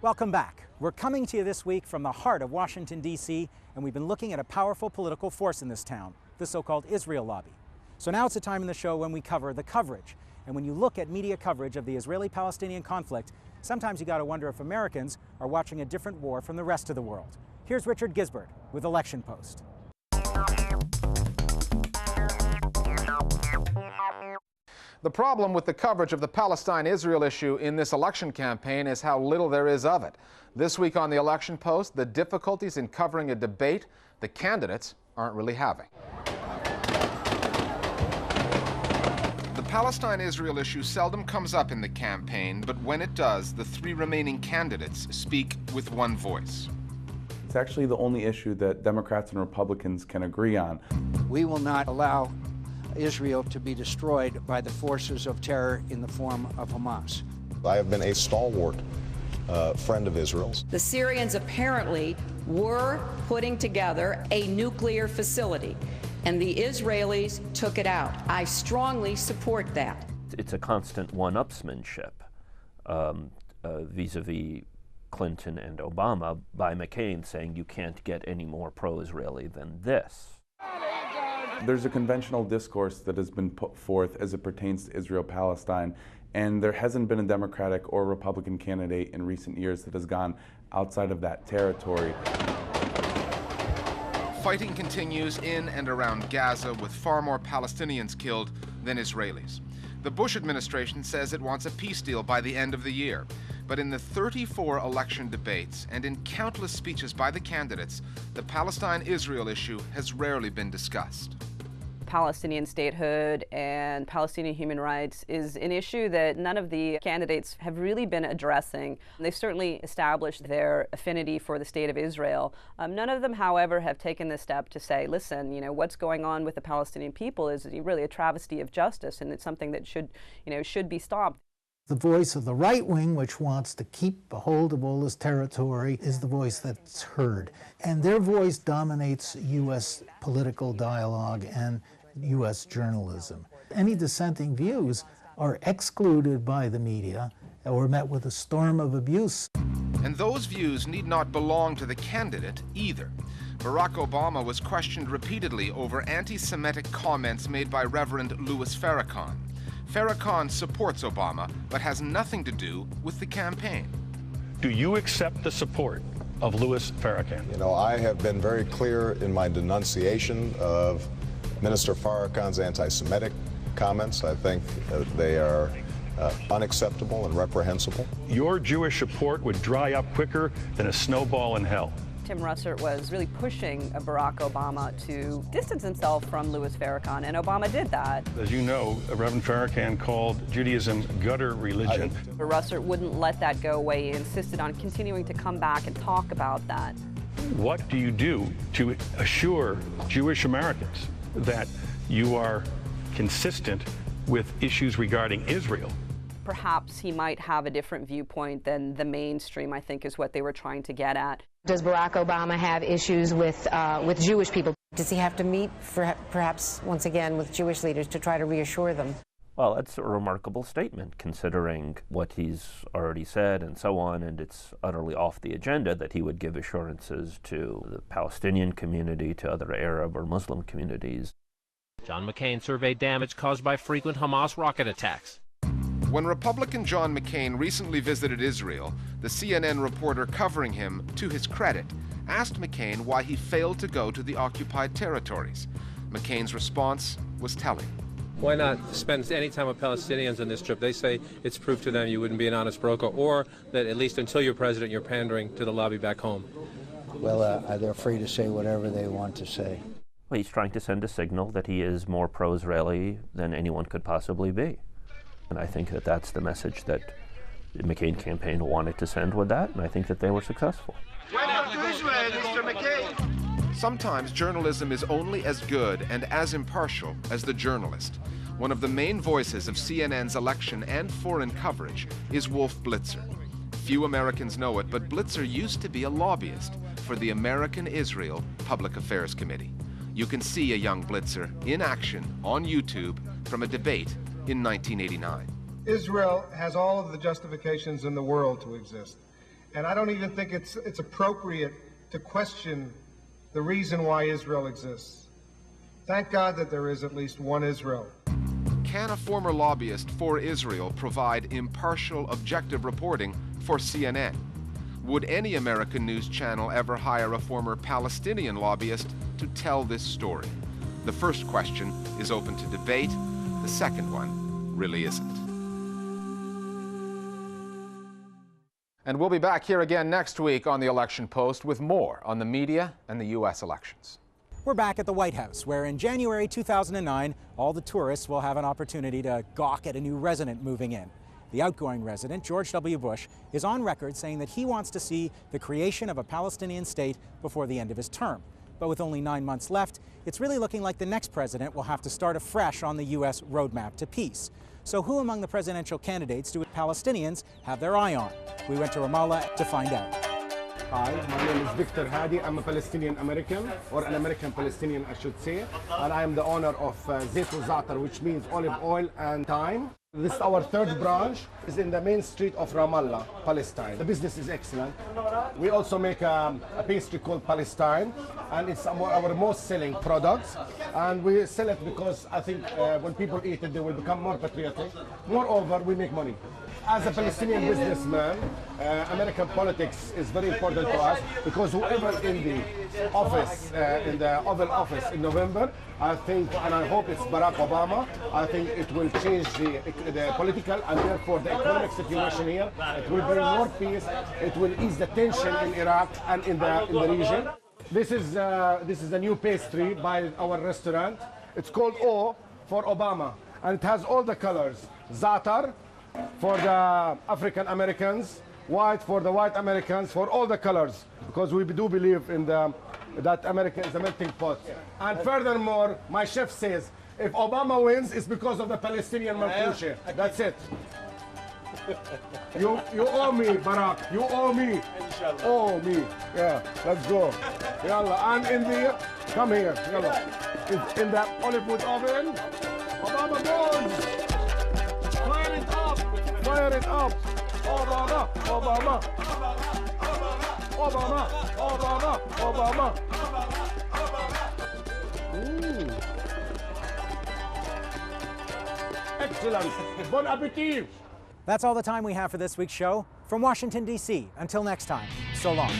Welcome back. We're coming to you this week from the heart of Washington, D.C., and we've been looking at a powerful political force in this town, the so-called Israel lobby. So now it's a time in the show when we cover the coverage. And when you look at media coverage of the Israeli-Palestinian conflict, sometimes you got to wonder if Americans are watching a different war from the rest of the world. Here's Richard Gisbert with Election Post. The problem with the coverage of the Palestine-Israel issue in this election campaign is how little there is of it. This week on the Election Post, the difficulties in covering a debate the candidates aren't really having. The Palestine-Israel issue seldom comes up in the campaign, but when it does, the three remaining candidates speak with one voice. It's actually the only issue that Democrats and Republicans can agree on. We will not allow Israel to be destroyed by the forces of terror in the form of Hamas. I have been a stalwart friend of Israel's. The Syrians apparently were putting together a nuclear facility, and the Israelis took it out. I strongly support that. It's a constant one-upsmanship vis-a-vis Clinton and Obama by McCain saying you can't get any more pro-Israeli than this. There's a conventional discourse that has been put forth as it pertains to Israel-Palestine, and there hasn't been a Democratic or Republican candidate in recent years that has gone outside of that territory. Fighting continues in and around Gaza, with far more Palestinians killed than Israelis. The Bush administration says it wants a peace deal by the end of the year. But in the 34 election debates and in countless speeches by the candidates, the Palestine-Israel issue has rarely been discussed. Palestinian statehood and Palestinian human rights is an issue that none of the candidates have really been addressing. They've certainly established their affinity for the state of Israel. None of them, however, have taken the step to say, listen, you know, what's going on with the Palestinian people is really a travesty of justice, and it's something that should be stopped. The voice of the right wing, which wants to keep a hold of all this territory, is the voice that's heard. And their voice dominates U.S. political dialogue and U.S. journalism. Any dissenting views are excluded by the media or met with a storm of abuse. And those views need not belong to the candidate either. Barack Obama was questioned repeatedly over anti-Semitic comments made by Reverend Louis Farrakhan. Farrakhan supports Obama, but has nothing to do with the campaign. Do you accept the support of Louis Farrakhan? You know, I have been very clear in my denunciation of Minister Farrakhan's anti-Semitic comments. I think they are unacceptable and reprehensible. Your Jewish support would dry up quicker than a snowball in hell. Tim Russert was really pushing Barack Obama to distance himself from Louis Farrakhan, and Obama did that. As you know, Reverend Farrakhan called Judaism gutter religion. Russert wouldn't let that go away. He insisted on continuing to come back and talk about that. What do you do to assure Jewish Americans that you are consistent with issues regarding Israel? Perhaps he might have a different viewpoint than the mainstream, I think, is what they were trying to get at. Does Barack Obama have issues with Jewish people? Does he have to meet, perhaps, once again, with Jewish leaders to try to reassure them? Well, that's a remarkable statement, considering what he's already said and so on, and it's utterly off the agenda that he would give assurances to the Palestinian community, to other Arab or Muslim communities. John McCain surveyed damage caused by frequent Hamas rocket attacks. When Republican John McCain recently visited Israel, the CNN reporter covering him, to his credit, asked McCain why he failed to go to the occupied territories. McCain's response was telling. Why not spend any time with Palestinians on this trip? They say it's proof to them you wouldn't be an honest broker, or that at least until you're president, you're pandering to the lobby back home. Well, they're free to say whatever they want to say. Well, he's trying to send a signal that he is more pro-Israeli than anyone could possibly be. And I think that that's the message that the McCain campaign wanted to send with that, and I think that they were successful. Welcome to Israel, Mr. McCain. Sometimes journalism is only as good and as impartial as the journalist. One of the main voices of CNN's election and foreign coverage is Wolf Blitzer. Few Americans know it, but Blitzer used to be a lobbyist for the American Israel Public Affairs Committee. You can see a young Blitzer in action on YouTube from a debate in 1989. Israel has all of the justifications in the world to exist. And I don't even think it's appropriate to question the reason why Israel exists. Thank God that there is at least one Israel. Can a former lobbyist for Israel provide impartial, objective reporting for CNN? Would any American news channel ever hire a former Palestinian lobbyist to tell this story? The first question is open to debate. The second one really isn't. And we'll be back here again next week on The Election Post with more on the media and the U.S. elections. We're back at the White House, where in January 2009, all the tourists will have an opportunity to gawk at a new resident moving in. The outgoing resident, George W. Bush, is on record saying that he wants to see the creation of a Palestinian state before the end of his term. But with only 9 months left, it's really looking like the next president will have to start afresh on the U.S. roadmap to peace. So who among the presidential candidates do Palestinians have their eye on? We went to Ramallah to find out. Hi, my name is Victor Hadi. I'm a Palestinian American, or an American Palestinian, I should say. And I am the owner of Zayt Za'atar, which means olive oil and thyme. This is our third branch. It's in the main street of Ramallah, Palestine. The business is excellent. We also make a pastry called Palestine, and it's our most selling product. And we sell it because I think when people eat it, they will become more patriotic. Moreover, we make money. As a Palestinian businessman, American politics is very important to us because whoever in the office, in the Oval Office in November, I think, and I hope it's Barack Obama, I think it will change the political and therefore the economic situation here. It will bring more peace. It will ease the tension in Iraq and in the region. This is a new pastry by our restaurant. It's called O for Obama, and it has all the colors. Za'atar for the African Americans, white for the white Americans, for all the colors, because we do believe in that America is a melting pot. And furthermore, my chef says, if Obama wins, it's because of the Palestinian malkouche. That's it. You owe me, Barack. You owe me. Owe me. Yeah, let's go. Yalla. And in the, come here. Yalla. In the olive wood oven. Obama goes. Fire it up. Fire it up. Obama. Obama. Obama. Obama. Obama. Excellent. Bon appetit. That's all the time we have for this week's show. From Washington, D.C., until next time, so long.